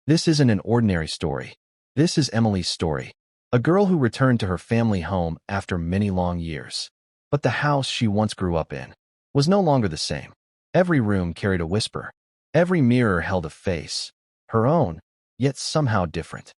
This isn't an ordinary story. This is Emily's story, a girl who returned to her family home after many long years. But the house she once grew up in was no longer the same. Every room carried a whisper. Every mirror held a face, her own, yet somehow different.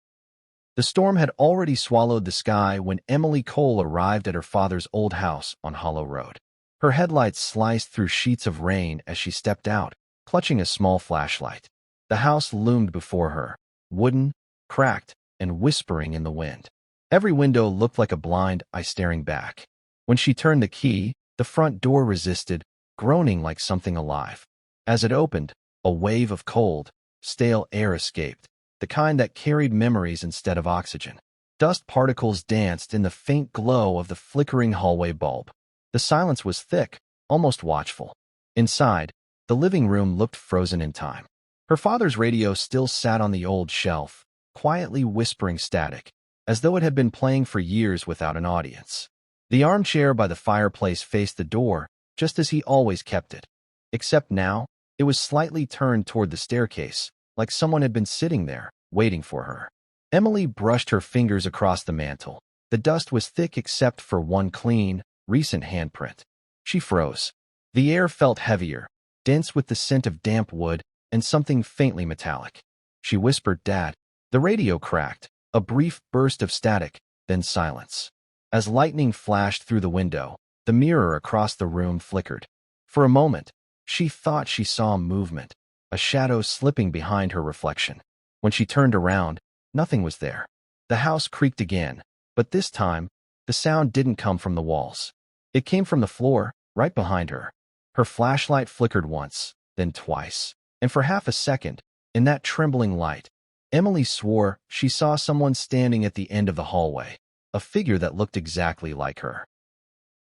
The storm had already swallowed the sky when Emily Cole arrived at her father's old house on Hollow Road. Her headlights sliced through sheets of rain as she stepped out, clutching a small flashlight. The house loomed before her, wooden, cracked, and whispering in the wind. Every window looked like a blind eye staring back. When she turned the key, the front door resisted, groaning like something alive. As it opened, a wave of cold, stale air escaped, the kind that carried memories instead of oxygen. Dust particles danced in the faint glow of the flickering hallway bulb. The silence was thick, almost watchful. Inside, the living room looked frozen in time. Her father's radio still sat on the old shelf, quietly whispering static, as though it had been playing for years without an audience. The armchair by the fireplace faced the door, just as he always kept it. Except now, it was slightly turned toward the staircase, like someone had been sitting there, waiting for her. Emily brushed her fingers across the mantel. The dust was thick except for one clean, recent handprint. She froze. The air felt heavier, dense with the scent of damp wood and something faintly metallic. She whispered, "Dad." The radio cracked, a brief burst of static, then silence. As lightning flashed through the window, the mirror across the room flickered. For a moment, she thought she saw movement, a shadow slipping behind her reflection. When she turned around, nothing was there. The house creaked again, but this time, the sound didn't come from the walls. It came from the floor, right behind her. Her flashlight flickered once, then twice, and for half a second, in that trembling light, Emily swore she saw someone standing at the end of the hallway, a figure that looked exactly like her.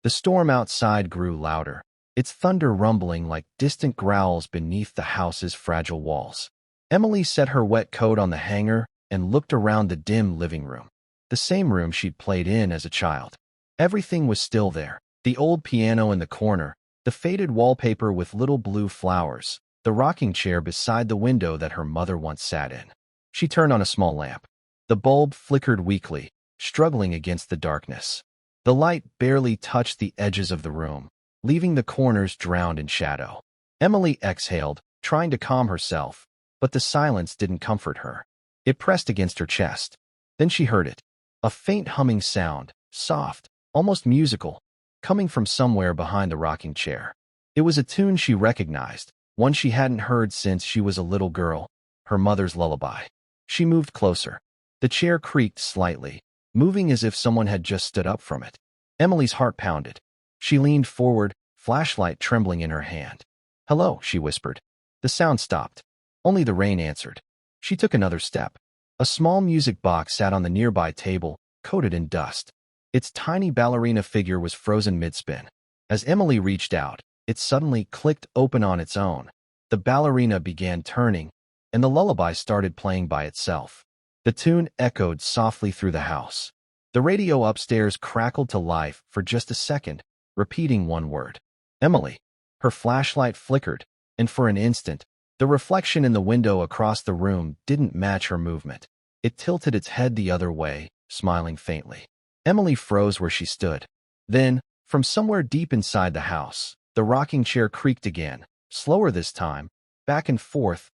The storm outside grew louder, its thunder rumbling like distant growls beneath the house's fragile walls. Emily set her wet coat on the hanger and looked around the dim living room, the same room she'd played in as a child. Everything was still there, the old piano in the corner, the faded wallpaper with little blue flowers, the rocking chair beside the window that her mother once sat in. She turned on a small lamp. The bulb flickered weakly, struggling against the darkness. The light barely touched the edges of the room, leaving the corners drowned in shadow. Emily exhaled, trying to calm herself, but the silence didn't comfort her. It pressed against her chest. Then she heard it, a faint humming sound, soft, almost musical, coming from somewhere behind the rocking chair. It was a tune she recognized, one she hadn't heard since she was a little girl, her mother's lullaby. She moved closer. The chair creaked slightly, moving as if someone had just stood up from it. Emily's heart pounded. She leaned forward, flashlight trembling in her hand. "Hello," she whispered. The sound stopped. Only the rain answered. She took another step. A small music box sat on the nearby table, coated in dust. Its tiny ballerina figure was frozen mid-spin. As Emily reached out, it suddenly clicked open on its own. The ballerina began turning, and the lullaby started playing by itself. The tune echoed softly through the house. The radio upstairs crackled to life for just a second, repeating one word. "Emily." Her flashlight flickered, and for an instant, the reflection in the window across the room didn't match her movement. It tilted its head the other way, smiling faintly. Emily froze where she stood. Then, from somewhere deep inside the house, the rocking chair creaked again, slower this time, back and forth,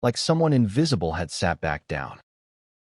like someone invisible had sat back down.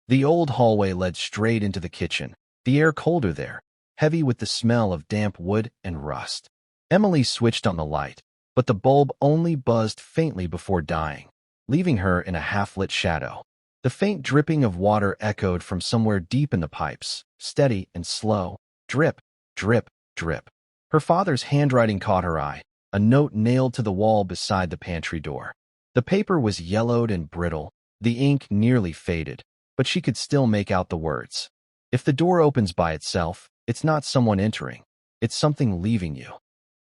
The old hallway led straight into the kitchen, the air colder there, heavy with the smell of damp wood and rust. Emily switched on the light, but the bulb only buzzed faintly before dying, leaving her in a half-lit shadow. The faint dripping of water echoed from somewhere deep in the pipes, steady and slow, drip, drip, drip. Her father's handwriting caught her eye, a note nailed to the wall beside the pantry door. The paper was yellowed and brittle, the ink nearly faded, but she could still make out the words. "If the door opens by itself, it's not someone entering, it's something leaving you."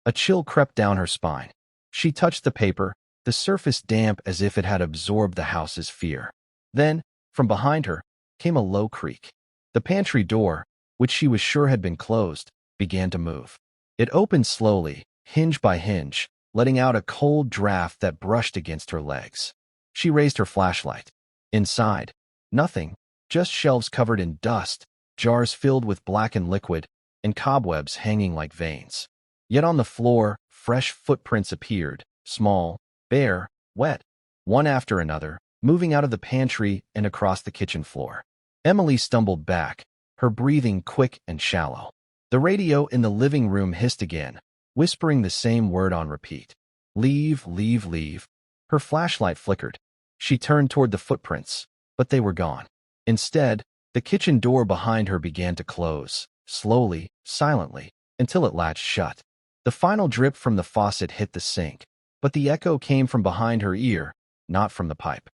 A chill crept down her spine. She touched the paper, the surface damp as if it had absorbed the house's fear. Then, from behind her, came a low creak. The pantry door, which she was sure had been closed, began to move. It opened slowly, hinge by hinge, letting out a cold draft that brushed against her legs. She raised her flashlight. Inside, nothing, just shelves covered in dust, jars filled with blackened liquid, and cobwebs hanging like veins. Yet on the floor, fresh footprints appeared, small, bare, wet, one after another, moving out of the pantry and across the kitchen floor. Emily stumbled back, her breathing quick and shallow. The radio in the living room hissed again, whispering the same word on repeat. Leave, leave, leave. Her flashlight flickered. She turned toward the footprints, but they were gone. Instead, the kitchen door behind her began to close, slowly, silently, until it latched shut. The final drip from the faucet hit the sink, but the echo came from behind her ear, not from the pipe.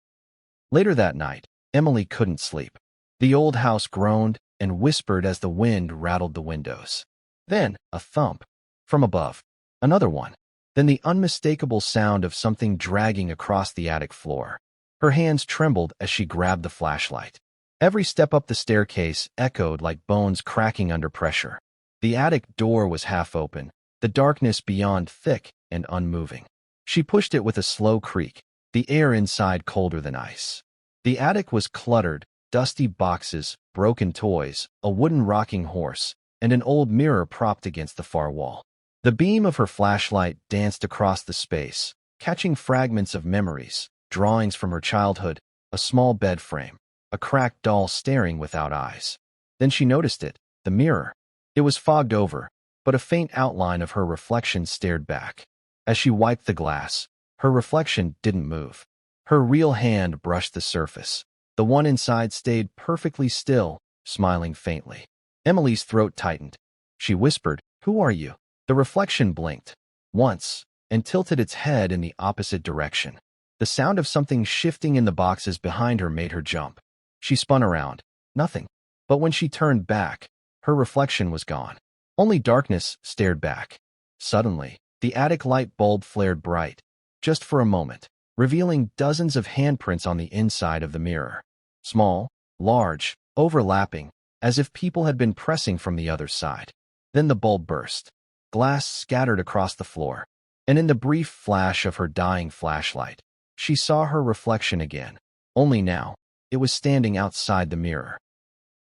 Later that night, Emily couldn't sleep. The old house groaned and whispered as the wind rattled the windows. Then, a thump. From above. Another one. Then the unmistakable sound of something dragging across the attic floor. Her hands trembled as she grabbed the flashlight. Every step up the staircase echoed like bones cracking under pressure. The attic door was half open, the darkness beyond thick and unmoving. She pushed it with a slow creak, the air inside colder than ice. The attic was cluttered, dusty boxes, broken toys, a wooden rocking horse, and an old mirror propped against the far wall. The beam of her flashlight danced across the space, catching fragments of memories, drawings from her childhood, a small bed frame, a cracked doll staring without eyes. Then she noticed it, the mirror. It was fogged over, but a faint outline of her reflection stared back. As she wiped the glass, her reflection didn't move. Her real hand brushed the surface. The one inside stayed perfectly still, smiling faintly. Emily's throat tightened. She whispered, "Who are you?" The reflection blinked, once, and tilted its head in the opposite direction. The sound of something shifting in the boxes behind her made her jump. She spun around. Nothing. But when she turned back, her reflection was gone. Only darkness stared back. Suddenly, the attic light bulb flared bright, just for a moment, revealing dozens of handprints on the inside of the mirror. Small, large, overlapping, as if people had been pressing from the other side. Then the bulb burst. Glass scattered across the floor, and in the brief flash of her dying flashlight, she saw her reflection again. Only now, it was standing outside the mirror.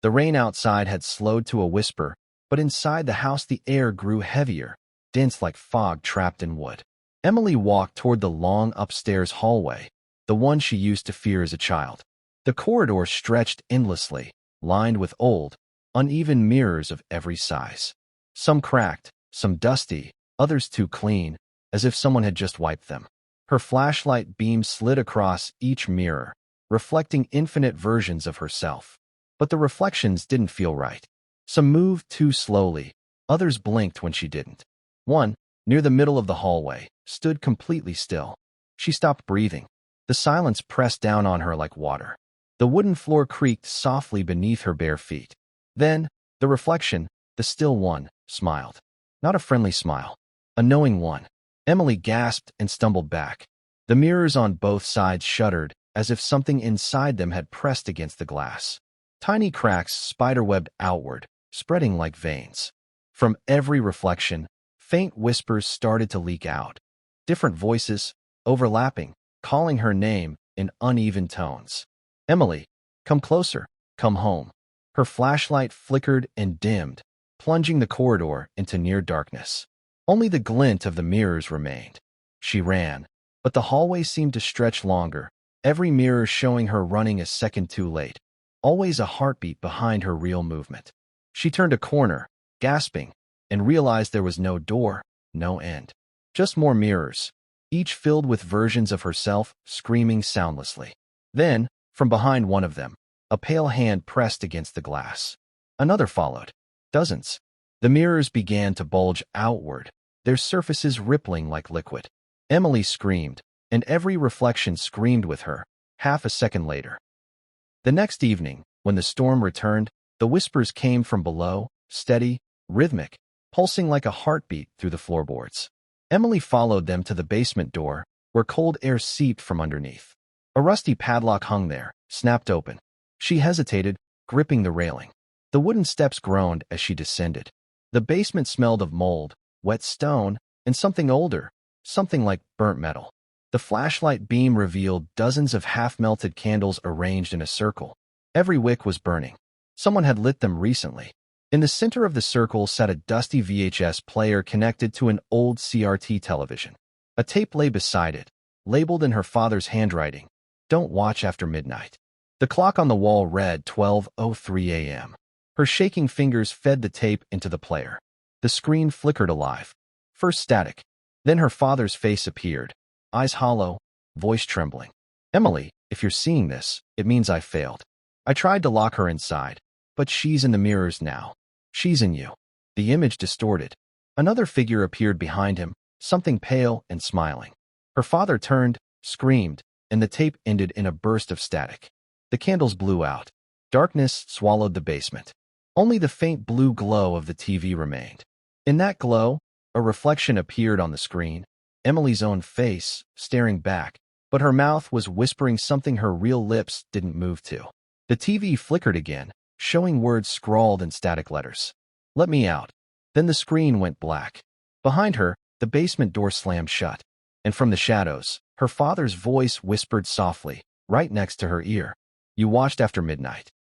The rain outside had slowed to a whisper, but inside the house the air grew heavier, dense like fog trapped in wood. Emily walked toward the long upstairs hallway, the one she used to fear as a child. The corridor stretched endlessly, lined with old, uneven mirrors of every size. Some cracked, some dusty, others too clean, as if someone had just wiped them. Her flashlight beam slid across each mirror, reflecting infinite versions of herself. But the reflections didn't feel right. Some moved too slowly, others blinked when she didn't. One, near the middle of the hallway, stood completely still. She stopped breathing. The silence pressed down on her like water. The wooden floor creaked softly beneath her bare feet. Then, the reflection, the still one, smiled. Not a friendly smile. A knowing one. Emily gasped and stumbled back. The mirrors on both sides shuddered, as if something inside them had pressed against the glass. Tiny cracks spiderwebbed outward, spreading like veins. From every reflection, faint whispers started to leak out. Different voices, overlapping, calling her name in uneven tones. Emily, come closer, come home. Her flashlight flickered and dimmed, plunging the corridor into near darkness. Only the glint of the mirrors remained. She ran, but the hallway seemed to stretch longer, every mirror showing her running a second too late. Always a heartbeat behind her real movement. She turned a corner, gasping, and realized there was no door, no end. Just more mirrors, each filled with versions of herself screaming soundlessly. Then, from behind one of them, a pale hand pressed against the glass. Another followed. Dozens. The mirrors began to bulge outward, their surfaces rippling like liquid. Emily screamed, and every reflection screamed with her, half a second later. The next evening, when the storm returned, the whispers came from below, steady, rhythmic, pulsing like a heartbeat through the floorboards. Emily followed them to the basement door, where cold air seeped from underneath. A rusty padlock hung there, snapped open. She hesitated, gripping the railing. The wooden steps groaned as she descended. The basement smelled of mold, wet stone, and something older, something like burnt metal. The flashlight beam revealed dozens of half-melted candles arranged in a circle. Every wick was burning. Someone had lit them recently. In the center of the circle sat a dusty VHS player connected to an old CRT television. A tape lay beside it, labeled in her father's handwriting, "Don't watch after midnight." The clock on the wall read 12:03 a.m. Her shaking fingers fed the tape into the player. The screen flickered alive. First static. Then her father's face appeared, eyes hollow, voice trembling. "Emily, if you're seeing this, it means I failed. I tried to lock her inside, but she's in the mirrors now. She's in you." The image distorted. Another figure appeared behind him, something pale and smiling. Her father turned, screamed, and the tape ended in a burst of static. The candles blew out. Darkness swallowed the basement. Only the faint blue glow of the TV remained. In that glow, a reflection appeared on the screen, Emily's own face, staring back, but her mouth was whispering something her real lips didn't move to. The TV flickered again, showing words scrawled in static letters. "Let me out." Then the screen went black. Behind her, the basement door slammed shut, and from the shadows, her father's voice whispered softly, right next to her ear, "You watched after midnight."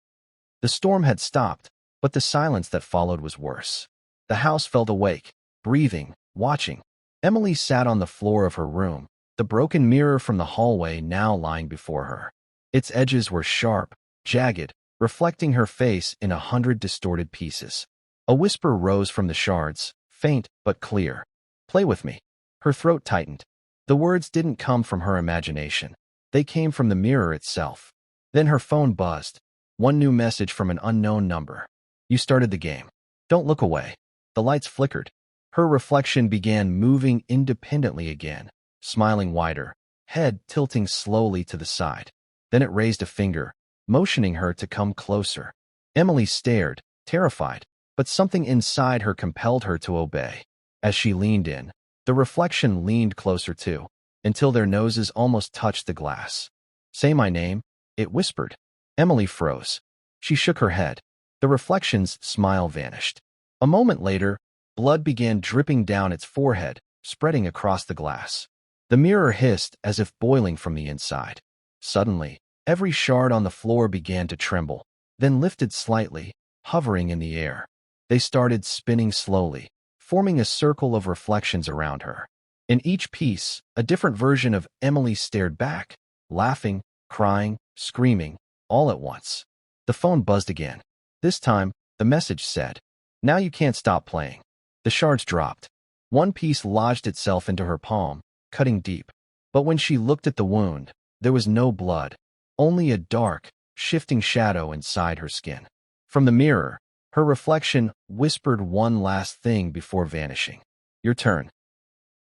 The storm had stopped, but the silence that followed was worse. The house felt awake, breathing, watching. Emily sat on the floor of her room, the broken mirror from the hallway now lying before her. Its edges were sharp, jagged, reflecting her face in 100 distorted pieces. A whisper rose from the shards, faint but clear. "Play with me." Her throat tightened. The words didn't come from her imagination. They came from the mirror itself. Then her phone buzzed. One new message from an unknown number. "You started the game. Don't look away." The lights flickered. Her reflection began moving independently again, smiling wider, head tilting slowly to the side. Then it raised a finger, motioning her to come closer. Emily stared, terrified, but something inside her compelled her to obey. As she leaned in, the reflection leaned closer too, until their noses almost touched the glass. "Say my name," it whispered. Emily froze. She shook her head. The reflection's smile vanished. A moment later, blood began dripping down its forehead, spreading across the glass. The mirror hissed as if boiling from the inside. Suddenly, every shard on the floor began to tremble, then lifted slightly, hovering in the air. They started spinning slowly, forming a circle of reflections around her. In each piece, a different version of Emily stared back, laughing, crying, screaming, all at once. The phone buzzed again. This time, the message said, "Now you can't stop playing." The shards dropped. One piece lodged itself into her palm, cutting deep. But when she looked at the wound, there was no blood, only a dark, shifting shadow inside her skin. From the mirror, her reflection whispered one last thing before vanishing. "Your turn."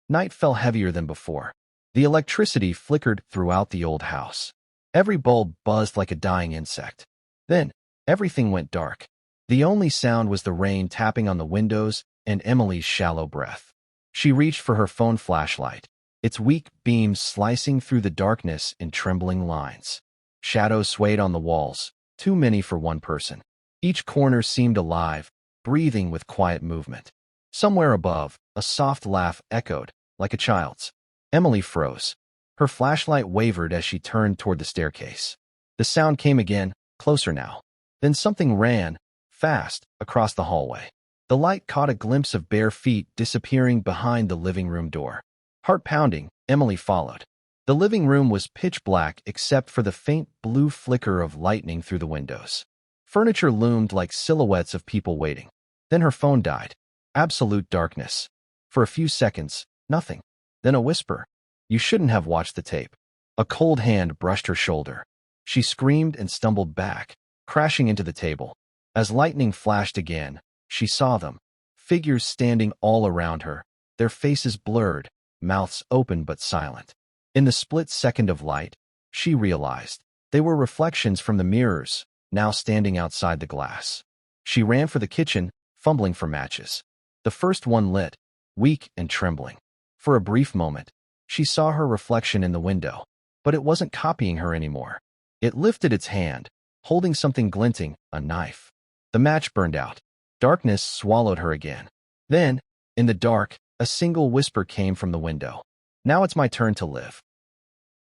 Night fell heavier than before. The electricity flickered throughout the old house. Every bulb buzzed like a dying insect. Then, everything went dark. The only sound was the rain tapping on the windows and Emily's shallow breath. She reached for her phone flashlight, its weak beams slicing through the darkness in trembling lines. Shadows swayed on the walls, too many for one person. Each corner seemed alive, breathing with quiet movement. Somewhere above, a soft laugh echoed, like a child's. Emily froze. Her flashlight wavered as she turned toward the staircase. The sound came again, closer now. Then something ran, fast, across the hallway. The light caught a glimpse of bare feet disappearing behind the living room door. Heart pounding, Emily followed. The living room was pitch black except for the faint blue flicker of lightning through the windows. Furniture loomed like silhouettes of people waiting. Then her phone died. Absolute darkness. For a few seconds, nothing. Then a whisper. "You shouldn't have watched the tape." A cold hand brushed her shoulder. She screamed and stumbled back, crashing into the table. As lightning flashed again, she saw them, figures standing all around her, their faces blurred, mouths open but silent. In the split second of light, she realized they were reflections from the mirrors, now standing outside the glass. She ran for the kitchen, fumbling for matches. The first one lit, weak and trembling. For a brief moment, she saw her reflection in the window, but it wasn't copying her anymore. It lifted its hand, holding something glinting, a knife. The match burned out. Darkness swallowed her again. Then, in the dark, a single whisper came from the window. "Now it's my turn to live."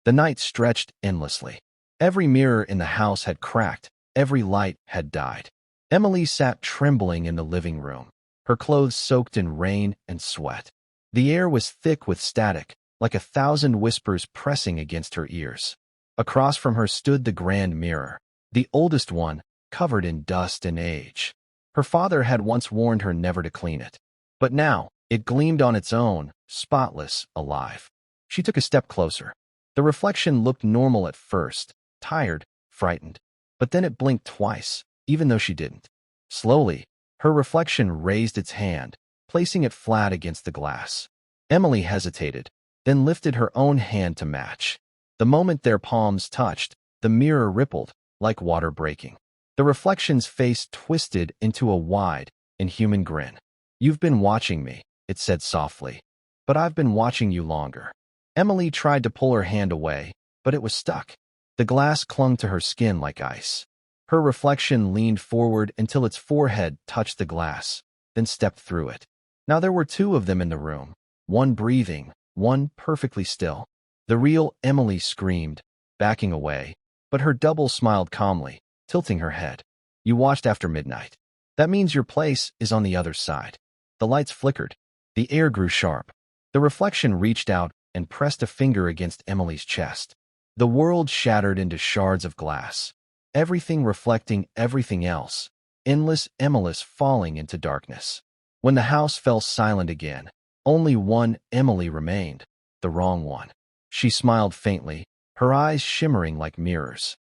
The night stretched endlessly. Every mirror in the house had cracked, every light had died. Emily sat trembling in the living room, her clothes soaked in rain and sweat. The air was thick with static, like 1,000 whispers pressing against her ears. Across from her stood the grand mirror, the oldest one, covered in dust and age. Her father had once warned her never to clean it, but now it gleamed on its own, spotless, alive. She took a step closer. The reflection looked normal at first, tired, frightened, but then it blinked twice, even though she didn't. Slowly, her reflection raised its hand, placing it flat against the glass. Emily hesitated, then lifted her own hand to match. The moment their palms touched, the mirror rippled, like water breaking. The reflection's face twisted into a wide, inhuman grin. "You've been watching me," it said softly, "but I've been watching you longer." Emily tried to pull her hand away, but it was stuck. The glass clung to her skin like ice. Her reflection leaned forward until its forehead touched the glass, then stepped through it. Now there were two of them in the room, one breathing, one perfectly still. The real Emily screamed, backing away, but her double smiled calmly, tilting her head. "You watched after midnight. That means your place is on the other side." The lights flickered. The air grew sharp. The reflection reached out and pressed a finger against Emily's chest. The world shattered into shards of glass, everything reflecting everything else, endless Emily's falling into darkness. When the house fell silent again, only one Emily remained, the wrong one. She smiled faintly, her eyes shimmering like mirrors.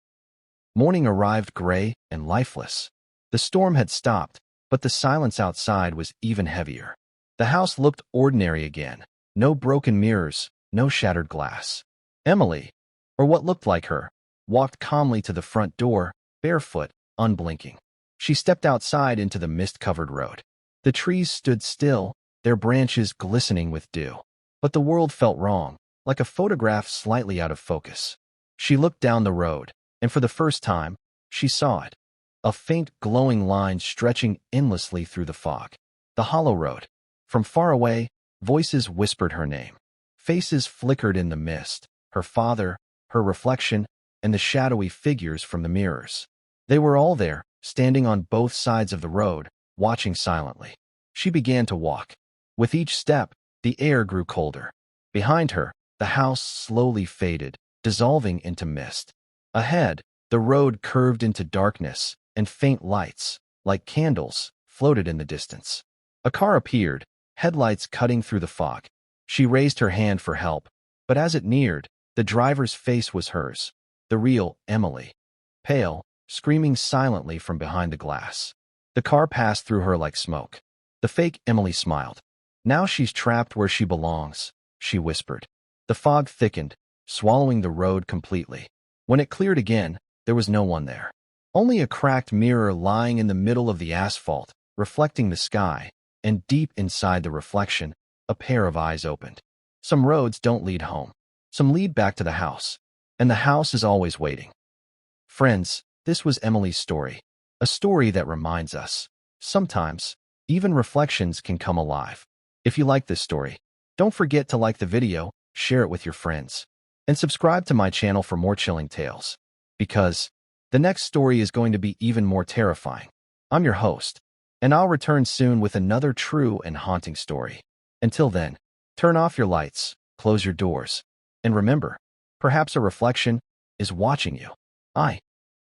Morning arrived gray and lifeless. The storm had stopped, but the silence outside was even heavier. The house looked ordinary again. No broken mirrors, no shattered glass. Emily, or what looked like her, walked calmly to the front door, barefoot, unblinking. She stepped outside into the mist-covered road. The trees stood still, their branches glistening with dew. But the world felt wrong, like a photograph slightly out of focus. She looked down the road, and for the first time, she saw it. A faint glowing line stretching endlessly through the fog. The hollow road. From far away, voices whispered her name. Faces flickered in the mist, her father, her reflection, and the shadowy figures from the mirrors. They were all there, standing on both sides of the road, watching silently. She began to walk. With each step, the air grew colder. Behind her, the house slowly faded, dissolving into mist. Ahead, the road curved into darkness, and faint lights, like candles, floated in the distance. A car appeared, headlights cutting through the fog. She raised her hand for help, but as it neared, the driver's face was hers, the real Emily. Pale, screaming silently from behind the glass. The car passed through her like smoke. The fake Emily smiled. "Now she's trapped where she belongs," she whispered. The fog thickened, swallowing the road completely. When it cleared again, there was no one there. Only a cracked mirror lying in the middle of the asphalt, reflecting the sky, and deep inside the reflection, a pair of eyes opened. Some roads don't lead home. Some lead back to the house, and the house is always waiting. Friends, this was Emily's story, a story that reminds us, sometimes, even reflections can come alive. If you like this story, don't forget to like the video, share it with your friends, and subscribe to my channel for more chilling tales. Because the next story is going to be even more terrifying. I'm your host, and I'll return soon with another true and haunting story. Until then, turn off your lights, close your doors, and remember, perhaps a reflection is watching you.